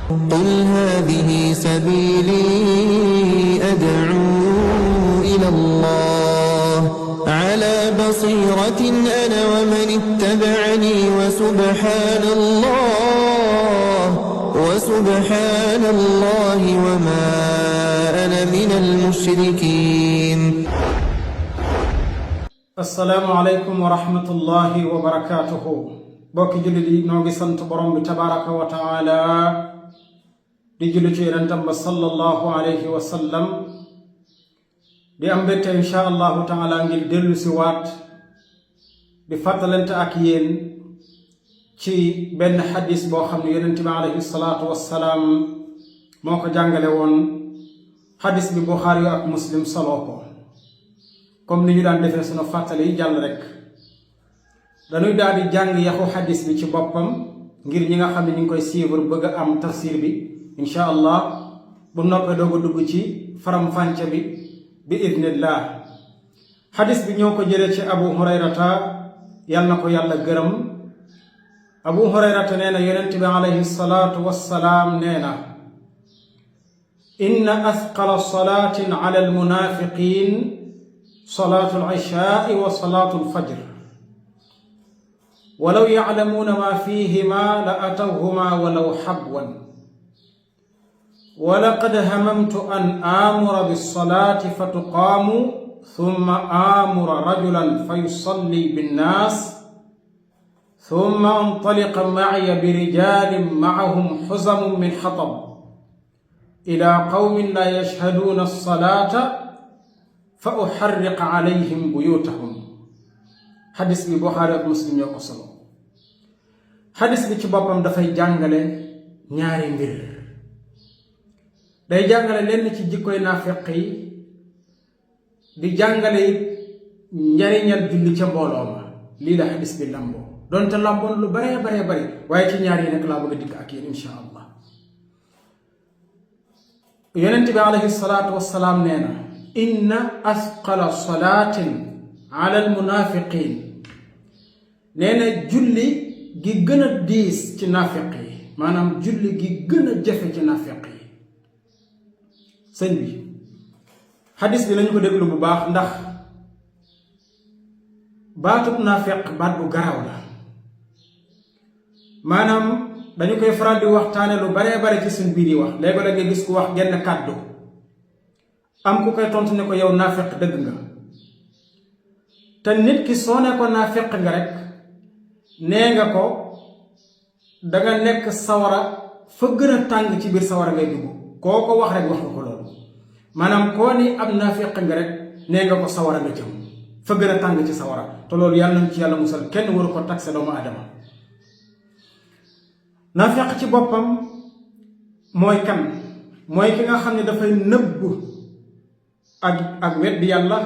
قل هذه سبيلي أدعو إلى الله على بصيرة أنا ومن اتبعني وسبحان الله وما أنا من المشركين. السلام عليكم ورحمة الله وبركاته. bokki jullit yi noo ngi sant borom bi tabaraka wa taala di julli ci yonentam ba sallallahu alayhi wa sallam di am mbégte insha allahu taala ngir dellu si waat di fàttalante ak yéen ci benn xadis boo xam ne yonent bi alayhi salaatu wassalaam moo ko jàngale woon. xadis bi Buxaari ak Muslim soloo ko. comme ni ñu daan defee sunu fàttali yi jàll rek dañuy daal di jàng yaxu xadis bi ci boppam ngir ñi nga xam ne ñu ngi koy suivre bëgg a am tafsir bi insha allah bu noppee doog a dugg ci faram-fànce bi idnillah. xadis bi ñoo ko jëlee ci abu hurayrata yal na ko yàlla gërëm. abu hurayrata nee na yonent bi alayhi salaatu wassalaam nee na inna athqala salaatin ala almunafiqin salaatu al-ishaa wa salaatu al-fajr walaw ya'lamuuna maa fiihimaa la atawhumaa walaw habwan wa laqad hamamtu an aamura bis-salaati fatuqaamu thumma aamura rajulan fayusalli bin-naas thumma antaliqa ma'iya birijaalin ma'ahum huzamun min hatab ilaa qawmin laa yashhaduuna as-salaata fa uharriq alayhim buyutahum. xadis bi Buxaari ak Muslim ñoo ko solo. xadis bi ci boppam dafay jàngale ñaari mbir. day jàngale lenn ci jikkoy naafeq yi di jàngale it njariñal julli ca mbooloo ma. lii la xadis bi lamboo donte lamboon lu bare waaye ci ñaar yi nag laa bëgg a dikk ak yéen insha allah. yonent bi alayhi salaatu wassalaam nee na inna asqala salaatin ala almunafiqin nee na julli gi gën a diis ci nafiq yi maanaam julli gi gën a jafe ci nafiq yi. sëñ bi xadis bi lañu ko déglu bu baax ndax baatub nafiq baat bu garaw la. maanaam dañu koy faral di waxtaane lu bare ci suñ biir yi wax léegi la nga gis ku wax genn kàddu am ku koy tontu ne ko yow naafeq dëgg nga. te nit ki soo ne ko naafeq nga rek nee nga ko danga nekk sawara fa gën a tàng ci biir sawara ngay dugg. koo ko wax rek wax nga ko loolu. maanaam koo ni ab naafeq nga rek nee nga ko sawara nga jëm fa gën a tàng ci sawara te loolu yàlla nañ ci yàlla musal kenn waru ko taxe doomu aadama. naafeq ci boppam mooy kan mooy ki nga xam ne dafay nëbb ak weddi yàlla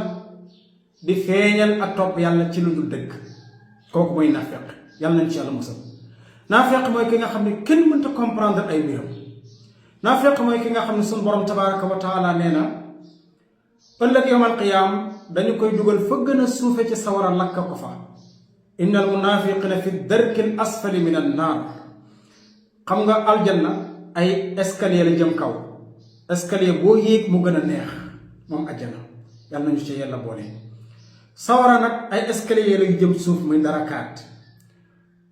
di feeñal ak topp yàlla ci lu dul dëgg. kooku mooy naafeq yàlla nañ ci yàlla musal. naafeq mooy ki nga xam ne kenn mënta comprendre ay mbiram. naafeq mooy ki nga xam ne sunu borom tabaraka wa taala nee na ëllëg yawmal qiyaam dañu koy dugal fa gën a suufe ci sawara lakk ko fa. innal munaafiqina fi darkil asfali min an naar. xam nga aljanna ay escalier la jëm kaw. escalier boo yéeg mu gën a neex moom aljanna yàlla nañu ci yàlla boole. sawara nag ay escalier la jëm suuf muy darakaat.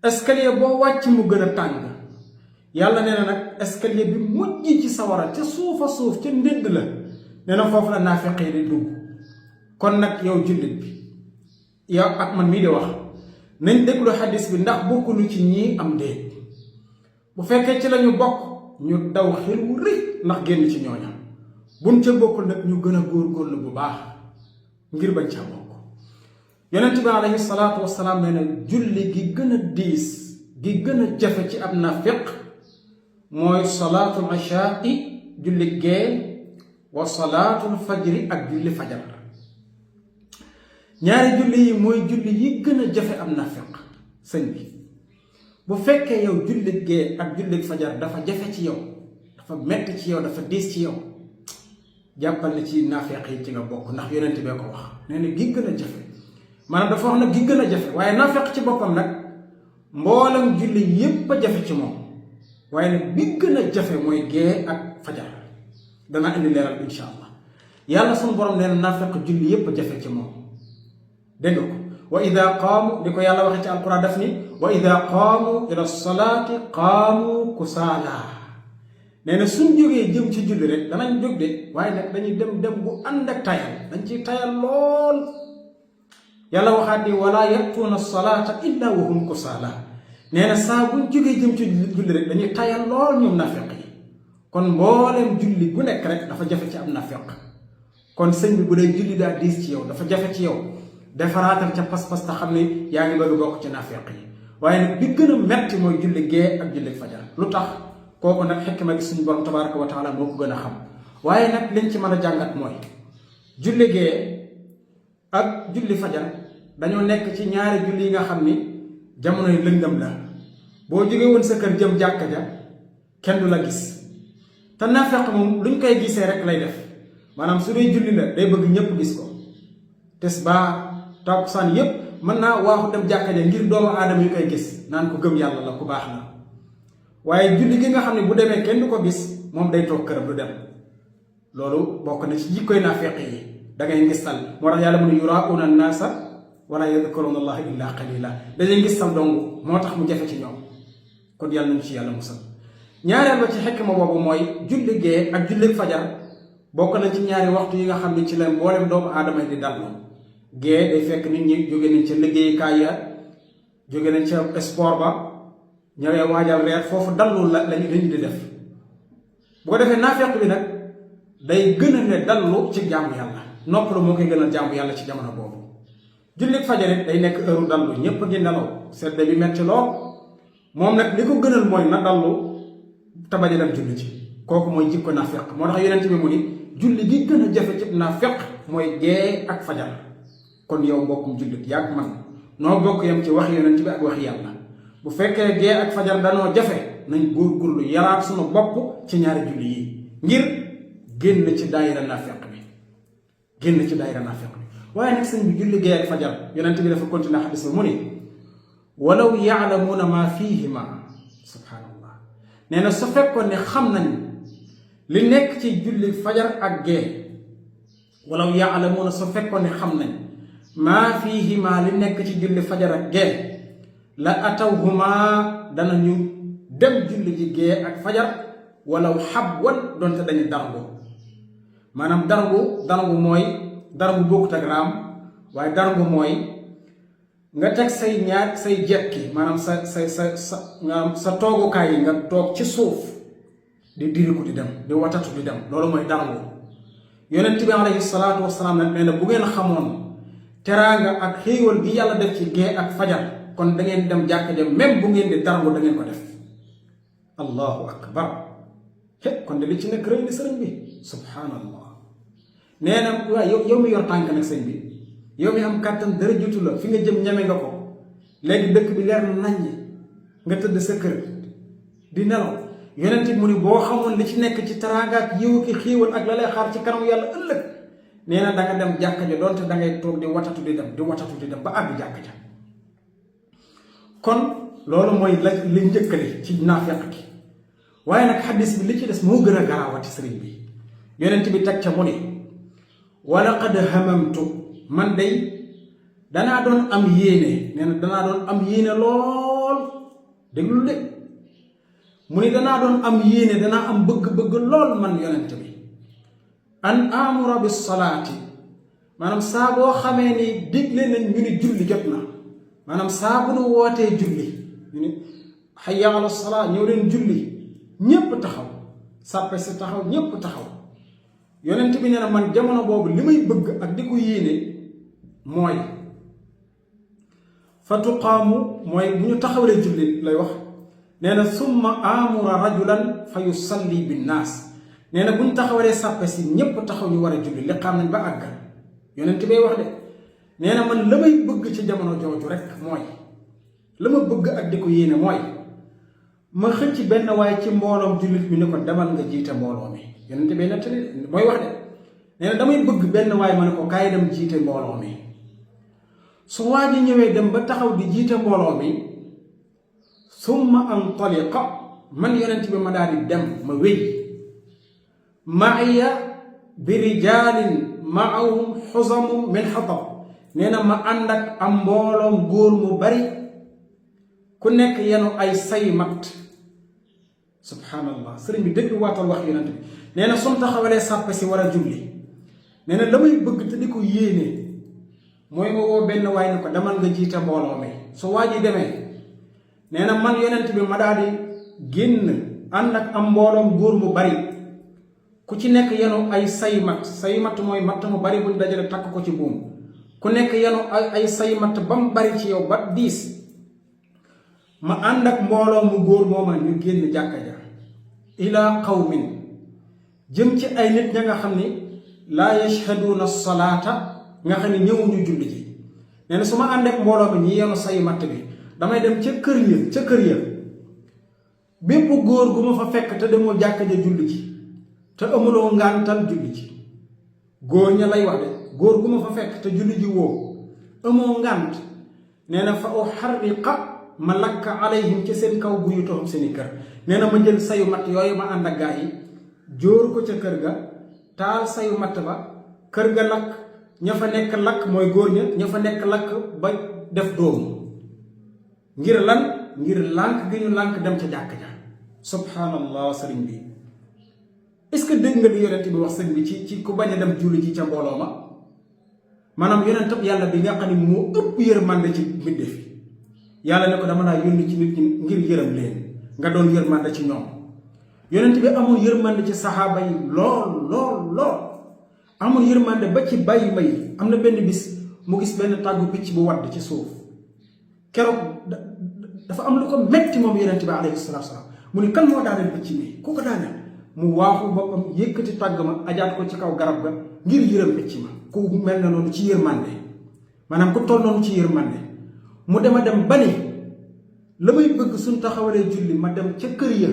escalier boo wàcc mu gën a tàng. yàlla nee na nag escalier bi mujj ci sawara ca suufa suuf ca ndënd la nee na foofu la naafeq yi di dugg. kon nag yow jullit bi yow ak man mii di wax nañ déglu xadis bi ndax bokkunu ci ñii am déet. bu fekkee ci lañu bokk ñu daw xel wu rëy ndax génn ci ñooña. buñ ca bokkul nag ñu gën a góorgóorlu bu baax ngir bañ ca bokk. yonent bi alayhi salaatu wassalaam nee na julli gi gën a diis gi gën a jafe ci ab nafiq mooy salaatul ishaa julli gee wa salaatul fajri ak julli fajar. ñaari julli yi mooy julli yi gën a jafe ab nafiq. sëñ bi bu fekkee yow jullit gee ak jullit fajar dafa jafe ci yow dafa metti ci yow dafa diis ci yow jàppal na ci naafeq yi ci nga bokk ndax yonent bee ko wax nee na gi gën a jafe. maanaam dafa wax nag gi gën a jafe waaye naafeq ci boppam nag mboolam julli yépp a jafe ci moom waaye nag bi gën a jafe mooy gee ak fajar danaa indi leeral insha allah. yàlla sunu borom nee na naafeq julli yépp jafe ci moom dégg ko wa ida qaamu di ko yàlla waxee ci alquran daf ni wa ida qaamu ila salaati qaamu kusaala nee na suñ jógee jëm ci julli rek danañ jóg de waaye nag dañuy dem bu ànd ak tayal dañ ciy tayal lool. yàlla waxaat ni wala yatuuna salaata illa wa hum kusaala nee na saa buñ jógee jëm ci julli rek dañuy tayal lool ñoom naafeq yi. kon mbooleem julli gu nekk rek dafa jafe ci am naafeq. kon sëñ bi bu dee julli daa diis ci yow dafa jafe ci yow defaraatal ca pas-pas te xam ne yaa ngi bëgg bokk ci naafeq yi. waaye nag bi gën a metti mooy julli gee ak julli fajar. lu tax kooku nag xikma gi suñu borom tabaraka wa taala moo ko gën a xam. waaye nag liñ ci mën a jàngat mooy julli gee ak julli fajar dañoo nekk ci ñaari julli yi nga xam ni jamonoy lëndëm la. boo jógee woon sa kër jëm jàkka ja kenn du la gis te naafeq moom luñ koy gisee rek lay def maanaam su dee julli la day bëgg ñëpp gis ko. tisbaar takkusaan yépp mën naa waaxu dem jàkka ja ngir doomu aadama yi koy gis naan ko gëm yàlla la ku baax la. waaye julli gi nga xam ne bu demee kenn du ko gis moom day toog këram du dem. loolu bokk na ci jikkoy naafeq yi da ngay ngistal moo tax yàlla mu ne yuraa'uuna an-naasa wala yadkuruuna allaha illa qalila dañuy ngistal dong moo tax mu jafe ci ñoom. kon yàlla nañu ci yàlla musal. ñaareel ba ci xikma boobu mooy julli gee ak julli fajar bokk na ci ñaari waxtu yi nga xam ne ci la mboolem doomu aadama yi di dal moom. gee day fekk nit ñi jóge nañ ca liggéeyukaay ya jóge nañ ca sport ba ñëwee waajal reer foofu dallu lañu di def. bu ko defee naafeq bi nag day gën a ne dallu ci jaamu yàlla noppalu moo koy gën a jaamu yàlla ci jamono boobu. julli fajar it day nekk heure dallu ñépp a ngi nelaw sedd bi metti lool moom nag li ko gënal mooy na dallu te bañ a dem julli ci. kooku mooy jikko naafeq moo tax yonent bi mu ni julli gi gën a jafe ci naafeq mooy gee ak fajar. kon yow mbokkum jullit yàgg man noo bokk yam ci wax yonent bi ak wax yàlla bu fekkee gee ak fajar danoo jafe nañ góorgóorlu yaraat sunu bopp ci ñaari julli yi ngir génn ci daayira naafeq bi waaye nag sëñ bi julli gee ak fajar yonent bi dafa continuer xadis bi mu ni walaw yaalamuuna maa fiihima subhaanallah nee na su fekkoon ne xam nañ li nekk ci julli fajar ak gee walaw yaalamuuna su fekkoon ne xam nañ maa fiihima li nekk ci julli fajar ak gee la atawhuma danañu dem julli ji gee ak fajar walaw xabwan doonte dañu dargu maanaam dargu mooy dargu bokkut ak raam waaye dargu mooy nga teg say jekki maanaam sa toogukaay yi nga toog ci suuf di diriku di dem di watatu di dem loolu mooy dargu. yonent bi alayhi salaatu wasalaam nag nee na bu ngeen xamoon teraanga ak xéewal gi yàlla def ci gee ak fajar kon da ngeen dem jàkk ja même bu ngeen di darngu da ngeen ko def. allahu akbar kon de li ci nekk rëy ni sëriñ bi subhaanallah. nee na waaye yow mi yor tànk nag sëñ bi yow mi am kàttan dara jutu la fi nga jëm ñame nga ko léegi dëkk bi leer na naññi nga tëdd sa kër di nelaw yonent bi mu ni boo xamoon li ci nekk ci teraanga ak yiw ki xéewal ak la lay xaar ci kanam yàlla ëllëg nee na danga dem jàkka ja doonte dangay toog di watatu di dem ba àgg jàkka ja. kon loolu mooy li njëkkali ci naafeq gi waaye nag xaddis bi li ci des moo gën a garaawati sëriñ bi yonent bi teg ca mu ni walaqad hamamtu man day danaa doon am yéene nee na danaa doon am yéene lool déglul de mu ni danaa doon am yéene danaa am bëgg-bëgg lool man yonent bi an amura bis salaati maanaam saa boo xamee ni digle nañ ñu ni julli jot na maanaam saa bu nu wootee julli ñu ni hayya ala salaa ñëw leen julli ñépp taxaw sàppe si taxaw ñépp taxaw yonent bi nee na man jamono boobu li may bëgg ak di ko yéene mooy fa tuqaamu mooy bu ñu taxawalee julli lay wax nee na summa amura rajulan fa yusalli binnaas nee na bu ñu taxawalee sàppe si ñépp taxaw ñu war a julli li xam nañ ba àggal yonent bay wax de nee na man la may bëgg ci jamono jooju rek mooy la ma bëgg ak di ko yéene mooy ma xëcc benn waaye ci mbooloom jullit bi ni ko demal nga jiite mbooloo mi yonent bay nettali mooy wax de nee na damay bëgg benn waaye ma ne ko kaay dem jiite mbooloo mi su waa ji ñëwee dem ba taxaw di jiite mbooloo mi summa antaliqa man yonent bi ma daal di dem ma wéy maaya bi rijaalin maahum xusamu min xatab nee na ma ànd ak am mbooloom góor mu bari ku nekk yenu ay say mat subhaanallah sëriñ bi dëgg waatal wax yonent bi nee na sum taxawalee sàppe si war a julli nee na la may bëgg te di ko yéene mooy ma woo benn waay ne ko demal nga jiite mbooloo mi su waa ji demee nee na man yonent bi ma daal di génn ànd ak am mbooloom góor mu bari ku ci nekk yenu ay say mat mooy matt mu bari buñ dajale takk ko ci buum ku nekk yenu ay say mat ba mu bari ci yow ba 10 ma ànd ak mbooloo mu góor mooma ñu génn jàkka ja ila qawmin jëm ci ay nit ña nga xam ni laa yashhaduuna salaata nga xam ne ñëwuñu julli ji nee na su ma ànd ak mbooloo bi ñi yenu say matt bi damay dem ca kër ya bépp góor gu ma fa fekk te demoo jàkka ja julli ji te amuloo ngàntal julli ji góor ña lay wax de góor gu ma fa fekk te julli ji woo amoo ngànt nee na fa uharriqa ma lakk alayhim ci seen kaw buyutuhum seeni kër nee na ma jël sayu matt yooyu ma ànd ak gaa yi jóor ko ca kër ga taal sayu matt ba kër ga lakk ña fa nekk lakk mooy góor ña fa nekk lakk ba def dóomu ngir lan ngir lànk gi ñu lànk dem ca jàkk ja subhaanallah sëriñ bi est-ce que dégg nga li yonent bi wax sëriñ bi ci ku bañ a dem julli ji ca mbooloo ma maanaam yonentab yàlla bi nga xam ne moo ëpp yërmande ci mbindeef yi yàlla ne ko dama laa yónni ci nit ñi ngir yërëm leen nga doon yërmande ci ñoom yonent bi amul yërmande ci saxaaba yi lool amul yërmande ba ci bàyyi ma yi am na benn bis mu gis benn tàggu picc bu wadd ci suuf keroog dafa am lu ko metti moom yonent bi alayhi salaatu salaam mu ni kan moo daaneel picc mi ku ko daaneel mu waaxu boppam yëkkati tàgg ma ajaat ko ci kaw garab ga ngir yërëm picc ma ku mel na noonu ci yërmande maanaam ku toll noonu ci yërmande mu dem ba ni la may bëgg suñ taxawalee julli ma dem ca kër ya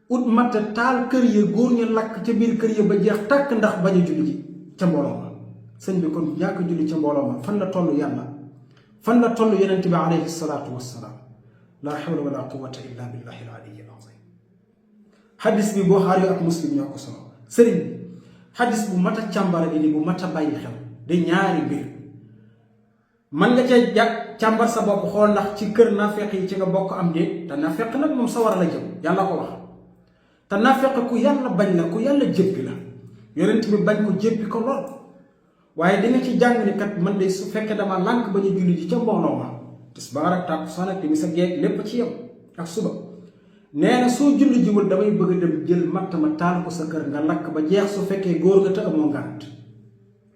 ut matta taal kër ya góor ñu lakk ca biir kër ya ba jeex tàkk ndax bañ a julli ji ca mbooloo ma sëñ bi kon ñàkk julli ca mbooloo ma fan la toll yàlla fan la toll yonent bi alayhi salaatu wassalaam la hawla wala quwwata illa billahi al aliyyi al azim xadis bi Buxaari ak Muslim ñoo ko solo sëriñ bi xadis bu mat a càmbara gi ni bu mat a bàyyi xel di ñaari mbir man nga ca càmbar sa bopp xool ndax ci kër naafeq yi ci nga bokk am déet te naafeq nag moom sa war a la jëm yàlla ko wax te naafeq ku yàlla bañ la ku yàlla jéppi la yonent bi bañ ko jéppi ko lool waaye di nga ci jàng ni kat man de su fekkee dama lànk ba ñu julli ji ca mbooloo ma tisbaar ak takkusaan ak timis ak gee lépp ci yem ak suba nee na soo julli jiwul damay bëgg a dem jël matt ma taal ko sa kër nga lakk ba jeex su fekkee góor nga te amoo ngànt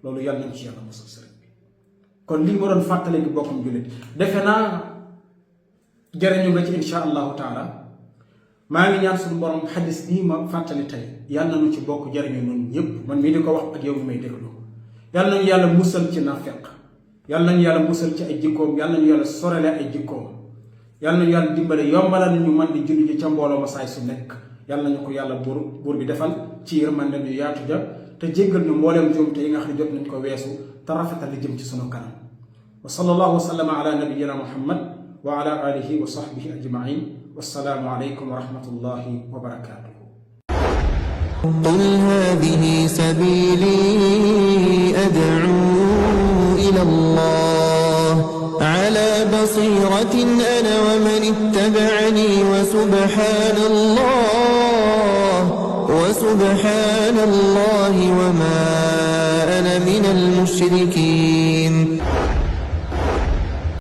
loolu yàlla nañ ci yàlla mosal sëriñ bi kon lii ma doon fàttale gi bokkum jullit defe naa jëriñu nga ci insha allahu taala maa ngi ñaan suñu borom xadis bii ma fàttali tey yàlla nañu ci bokk jëriñu noonu ñëpp man mii di ko wax ak yow mi may déglu yàlla nañu yàlla musal ci naafeq yàlla nañu yàlla musal ci ay jikkoom yàlla nañu yàlla sorale ay jikkoom yàlla nañu yàlla dimbale yombalal ñu man di julli ji ca mbooloo ma saay su nekk yàlla nañu ko yàlla buur bi defal ci yërmande ñu yaatu ja te jéggal ñu mbooleem juum te yi nga xam ne jot nañ ko weesu te rafetal li jëm ci sunu kanam wa sallallahu wa sallama ala nabiyyina muhammad wa ala alihi wa sahbihi ajmain wassalaamu alaykum wa rahmatullahi wa barakatuh قل هذه سبيلي أدعو إلى الله على بصيرة أنا ومن اتبعني وسبحان الله وما أنا من المشركين